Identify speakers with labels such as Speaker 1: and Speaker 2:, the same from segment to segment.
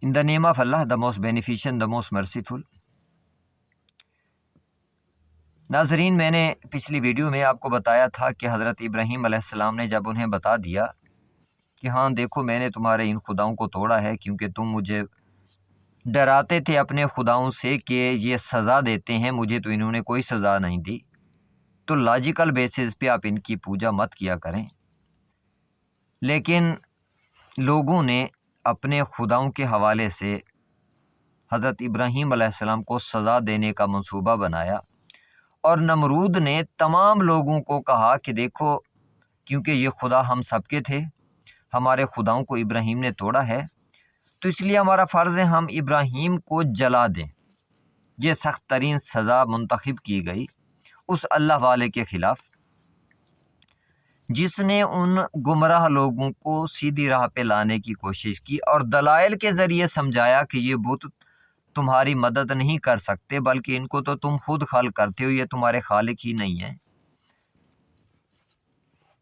Speaker 1: In the name of Allah, the most beneficent, the most merciful. ناظرین، میں نے پچھلی ویڈیو میں آپ کو بتایا تھا کہ حضرت ابراہیم علیہ السلام نے جب انہیں بتا دیا کہ ہاں دیکھو میں نے تمہارے ان خداؤں کو توڑا ہے کیونکہ تم مجھے ڈراتے تھے اپنے خداؤں سے کہ یہ سزا دیتے ہیں، مجھے تو انہوں نے کوئی سزا نہیں دی، تو لاجیکل بیسس پہ آپ ان کی پوجا مت کیا کریں۔ لیکن لوگوں نے اپنے خداؤں کے حوالے سے حضرت ابراہیم علیہ السلام کو سزا دینے کا منصوبہ بنایا، اور نمرود نے تمام لوگوں کو کہا کہ دیکھو کیونکہ یہ خدا ہم سب کے تھے، ہمارے خداؤں کو ابراہیم نے توڑا ہے، تو اس لیے ہمارا فرض ہے ہم ابراہیم کو جلا دیں۔ یہ سخت ترین سزا منتخب کی گئی اس اللہ والے کے خلاف جس نے ان گمراہ لوگوں کو سیدھی راہ پہ لانے کی کوشش کی اور دلائل کے ذریعے سمجھایا کہ یہ بت تمہاری مدد نہیں کر سکتے بلکہ ان کو تو تم خود خلق کرتے ہو، یہ تمہارے خالق ہی نہیں ہیں۔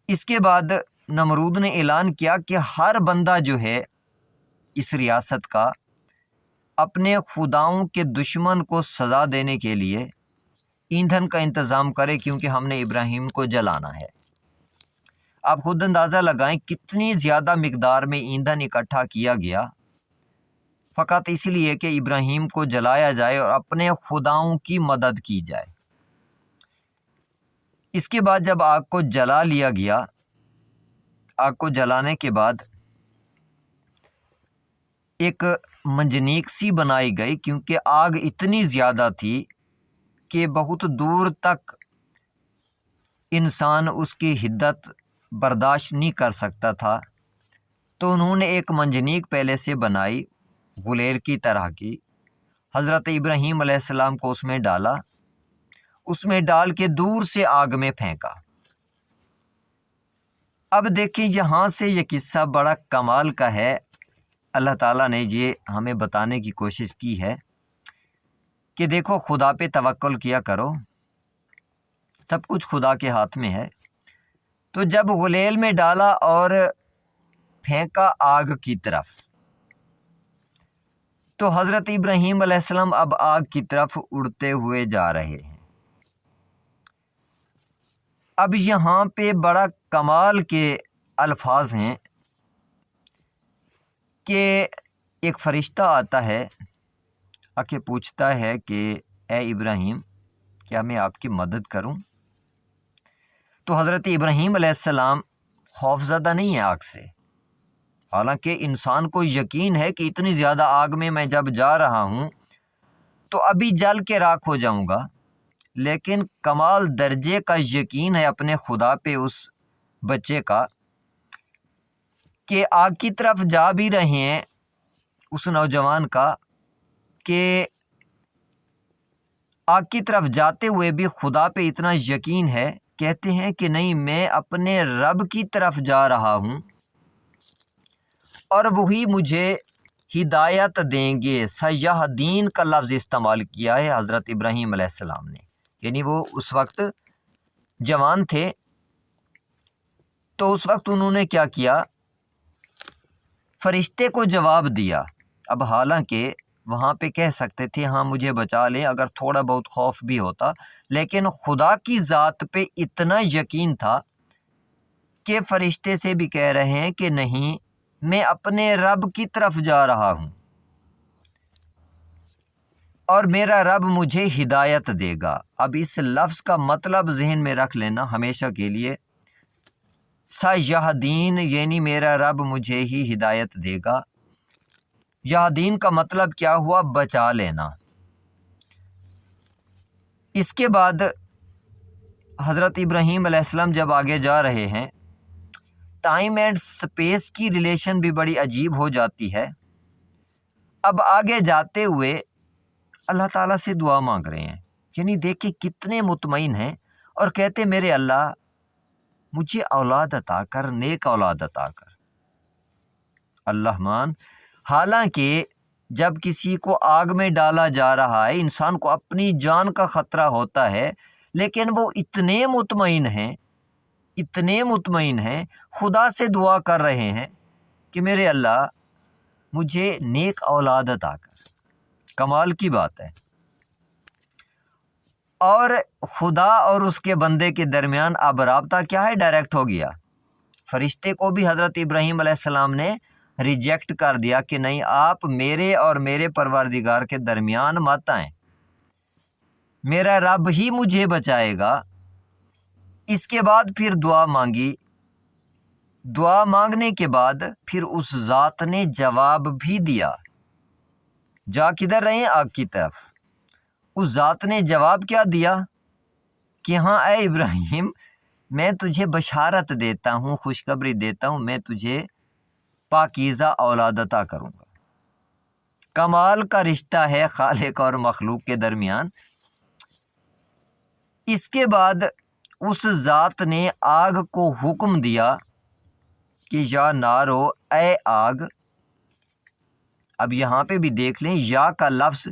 Speaker 1: اس کے بعد نمرود نے اعلان کیا کہ ہر بندہ جو ہے اس ریاست کا اپنے خداؤں کے دشمن کو سزا دینے کے لیے ایندھن کا انتظام کرے کیونکہ ہم نے ابراہیم کو جلانا ہے۔ آپ خود اندازہ لگائیں کتنی زیادہ مقدار میں ایندھن اکٹھا کیا گیا فقط اس لیے کہ ابراہیم کو جلایا جائے اور اپنے خداؤں کی مدد کی جائے۔ اس کے بعد جب آگ کو جلا لیا گیا، آگ کو جلانے کے بعد ایک منجنیق سی بنائی گئی کیونکہ آگ اتنی زیادہ تھی کہ بہت دور تک انسان اس کی حدت برداشت نہیں کر سکتا تھا، تو انہوں نے ایک منجنیق پہلے سے بنائی غلیل کی طرح کی، حضرت ابراہیم علیہ السلام کو اس میں ڈالا، اس میں ڈال کے دور سے آگ میں پھینکا۔ اب دیکھیں یہاں سے یہ قصہ بڑا کمال کا ہے۔ اللہ تعالیٰ نے یہ ہمیں بتانے کی کوشش کی ہے کہ دیکھو خدا پہ توکل کیا کرو، سب کچھ خدا کے ہاتھ میں ہے۔ تو جب غلیل میں ڈالا اور پھینکا آگ کی طرف، تو حضرت ابراہیم علیہ السلام اب آگ کی طرف اڑتے ہوئے جا رہے ہیں۔ اب یہاں پہ بڑا کمال کے الفاظ ہیں کہ ایک فرشتہ آتا ہے آ کے پوچھتا ہے کہ اے ابراہیم کیا میں آپ کی مدد کروں؟ تو حضرت ابراہیم علیہ السلام خوف زدہ نہیں ہے آگ سے، حالانکہ انسان کو یقین ہے کہ اتنی زیادہ آگ میں جب جا رہا ہوں تو ابھی جل کے راکھ ہو جاؤں گا، لیکن کمال درجے کا یقین ہے اپنے خدا پہ اس بچے کا کہ آگ کی طرف جا بھی رہے ہیں اس نوجوان کا کہ آگ کی طرف جاتے ہوئے بھی خدا پہ اتنا یقین ہے، کہتے ہیں کہ نہیں میں اپنے رب کی طرف جا رہا ہوں اور وہی مجھے ہدایت دیں گے۔ سیہدین کا لفظ استعمال کیا ہے حضرت ابراہیم علیہ السلام نے، یعنی وہ اس وقت جوان تھے، تو اس وقت انہوں نے کیا کیا، فرشتے کو جواب دیا۔ اب حالانکہ وہاں پہ کہہ سکتے تھے ہاں مجھے بچا لیں اگر تھوڑا بہت خوف بھی ہوتا، لیکن خدا کی ذات پہ اتنا یقین تھا کہ فرشتے سے بھی کہہ رہے ہیں کہ نہیں میں اپنے رب کی طرف جا رہا ہوں اور میرا رب مجھے ہدایت دے گا۔ اب اس لفظ کا مطلب ذہن میں رکھ لینا ہمیشہ کے لیے، سیہدین یعنی میرا رب مجھے ہی ہدایت دے گا۔ یہدین کا مطلب کیا ہوا؟ بچا لینا۔ اس کے بعد حضرت ابراہیم علیہ السلام جب آگے جا رہے ہیں، ٹائم اینڈ سپیس کی ریلیشن بھی بڑی عجیب ہو جاتی ہے۔ اب آگے جاتے ہوئے اللہ تعالیٰ سے دعا مانگ رہے ہیں، یعنی دیکھیں کتنے مطمئن ہیں، اور کہتے میرے اللہ مجھے اولاد عطا کر، نیک اولاد عطا کر۔ اللہ مان، حالانکہ جب کسی کو آگ میں ڈالا جا رہا ہے انسان کو اپنی جان کا خطرہ ہوتا ہے، لیکن وہ اتنے مطمئن ہیں خدا سے دعا کر رہے ہیں کہ میرے اللہ مجھے نیک اولاد عطا کر۔ کمال کی بات ہے۔ اور خدا اور اس کے بندے کے درمیان اب رابطہ کیا ہے؟ ڈائریکٹ ہو گیا۔ فرشتے کو بھی حضرت ابراہیم علیہ السلام نے ریجیکٹ کر دیا کہ نہیں، آپ میرے اور میرے پروردگار کے درمیان مت آئیں، میرا رب ہی مجھے بچائے گا۔ اس کے بعد پھر دعا مانگی، دعا مانگنے کے بعد پھر اس ذات نے جواب بھی دیا۔ جا کدھر رہے ہیں؟ آگ کی طرف۔ اس ذات نے جواب کیا دیا کہ ہاں اے ابراہیم، میں تجھے بشارت دیتا ہوں، خوشخبری دیتا ہوں، میں تجھے پاکیزہ اولاد عطا کروں گا۔ کمال کا رشتہ ہے خالق اور مخلوق کے درمیان۔ اس کے بعد اس ذات نے آگ کو حکم دیا کہ یا نارو، اے آگ۔ اب یہاں پہ بھی دیکھ لیں، یا کا لفظ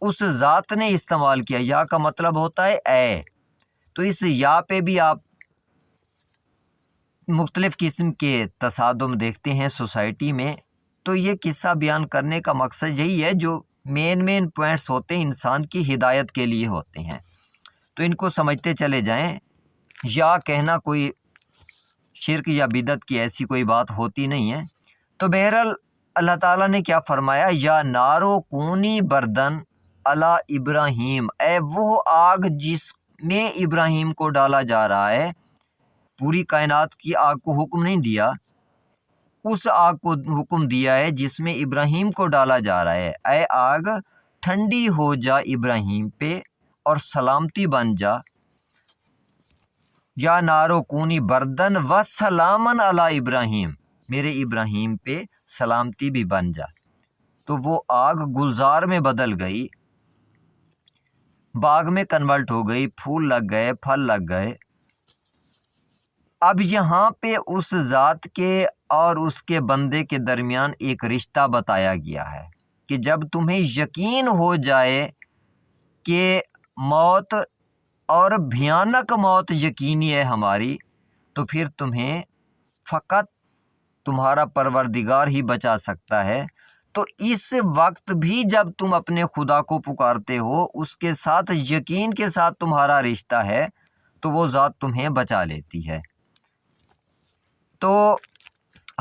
Speaker 1: اس ذات نے استعمال کیا۔ یا کا مطلب ہوتا ہے اے، تو اس یا پہ بھی آپ مختلف قسم کے تصادم دیکھتے ہیں سوسائٹی میں۔ تو یہ قصہ بیان کرنے کا مقصد یہی ہے، جو مین پوائنٹس ہوتے ہیں انسان کی ہدایت کے لیے ہوتے ہیں، تو ان کو سمجھتے چلے جائیں۔ یا کہنا کوئی شرک یا بدعت کی ایسی کوئی بات ہوتی نہیں ہے۔ تو بہرحال اللہ تعالیٰ نے کیا فرمایا؟ یا نارو کونی بردن علی ابراہیم، اے وہ آگ جس میں ابراہیم کو ڈالا جا رہا ہے، پوری کائنات کی آگ کو حکم نہیں دیا، اس آگ کو حکم دیا ہے جس میں ابراہیم کو ڈالا جا رہا ہے۔ اے آگ ٹھنڈی ہو جا ابراہیم پہ اور سلامتی بن جا۔ یا نارو کونی بردن و سلامن علی ابراہیم، میرے ابراہیم پہ سلامتی بھی بن جا۔ تو وہ آگ گلزار میں بدل گئی، باغ میں کنورٹ ہو گئی، پھول لگ گئے، پھل لگ گئے۔ اب یہاں پہ اس ذات کے اور اس کے بندے کے درمیان ایک رشتہ بتایا گیا ہے کہ جب تمہیں یقین ہو جائے کہ موت اور بھیانک موت یقینی ہے ہماری، تو پھر تمہیں فقط تمہارا پروردگار ہی بچا سکتا ہے۔ تو اس وقت بھی جب تم اپنے خدا کو پکارتے ہو، اس کے ساتھ یقین کے ساتھ تمہارا رشتہ ہے، تو وہ ذات تمہیں بچا لیتی ہے۔ تو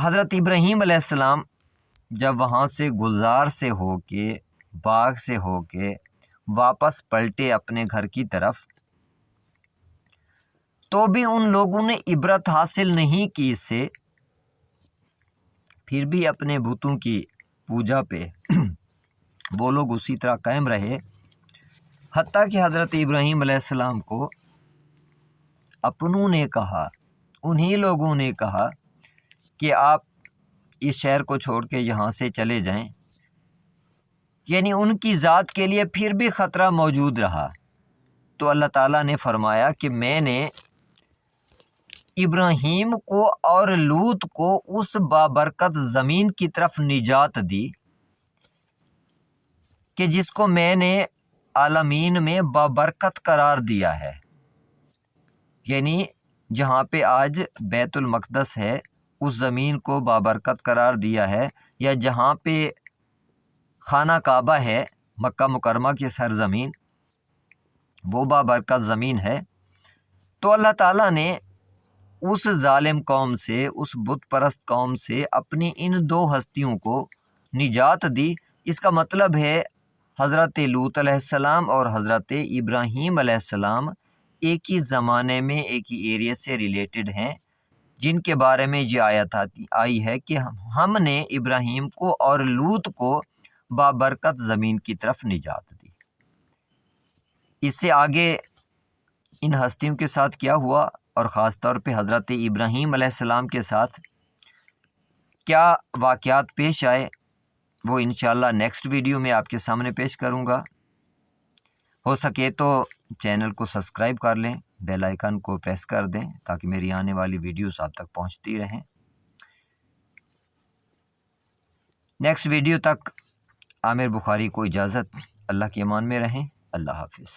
Speaker 1: حضرت ابراہیم علیہ السلام جب وہاں سے گلزار سے ہو کے، باغ سے ہو کے واپس پلٹے اپنے گھر کی طرف، تو بھی ان لوگوں نے عبرت حاصل نہیں کی اس سے، پھر بھی اپنے بتوں کی پوجا پہ وہ لوگ اسی طرح قائم رہے، حتیٰ کہ حضرت ابراہیم علیہ السلام کو اپنوں نے کہا، انہی لوگوں نے کہا کہ آپ اس شہر کو چھوڑ کے یہاں سے چلے جائیں، یعنی ان کی ذات کے لیے پھر بھی خطرہ موجود رہا۔ تو اللہ تعالیٰ نے فرمایا کہ میں نے ابراہیم کو اور لوط کو اس بابرکت زمین کی طرف نجات دی کہ جس کو میں نے عالمین میں بابرکت قرار دیا ہے، یعنی جہاں پہ آج بیت المقدس ہے اس زمین کو بابرکت قرار دیا ہے، یا جہاں پہ خانہ کعبہ ہے مکہ مکرمہ کی سرزمین، وہ بابرکت زمین ہے۔ تو اللہ تعالیٰ نے اس ظالم قوم سے، اس بت پرست قوم سے اپنی ان دو ہستیوں کو نجات دی۔ اس کا مطلب ہے حضرت لوط علیہ السلام اور حضرت ابراہیم علیہ السلام ایک ہی زمانے میں ایک ہی ایریا سے ریلیٹڈ ہیں، جن کے بارے میں یہ آیت آئی ہے کہ ہم نے ابراہیم کو اور لوط کو بابرکت زمین کی طرف نجات دی۔ اس سے آگے ان ہستیوں کے ساتھ کیا ہوا، اور خاص طور پہ حضرت ابراہیم علیہ السلام کے ساتھ کیا واقعات پیش آئے، وہ انشاءاللہ نیکسٹ ویڈیو میں آپ کے سامنے پیش کروں گا۔ ہو سکے تو چینل کو سبسکرائب کر لیں، بیل آئیکن کو پریس کر دیں تاکہ میری آنے والی ویڈیوز آپ تک پہنچتی رہیں۔ نیکسٹ ویڈیو تک عامر بخاری کو اجازت، اللہ کے امان میں رہیں، اللہ حافظ۔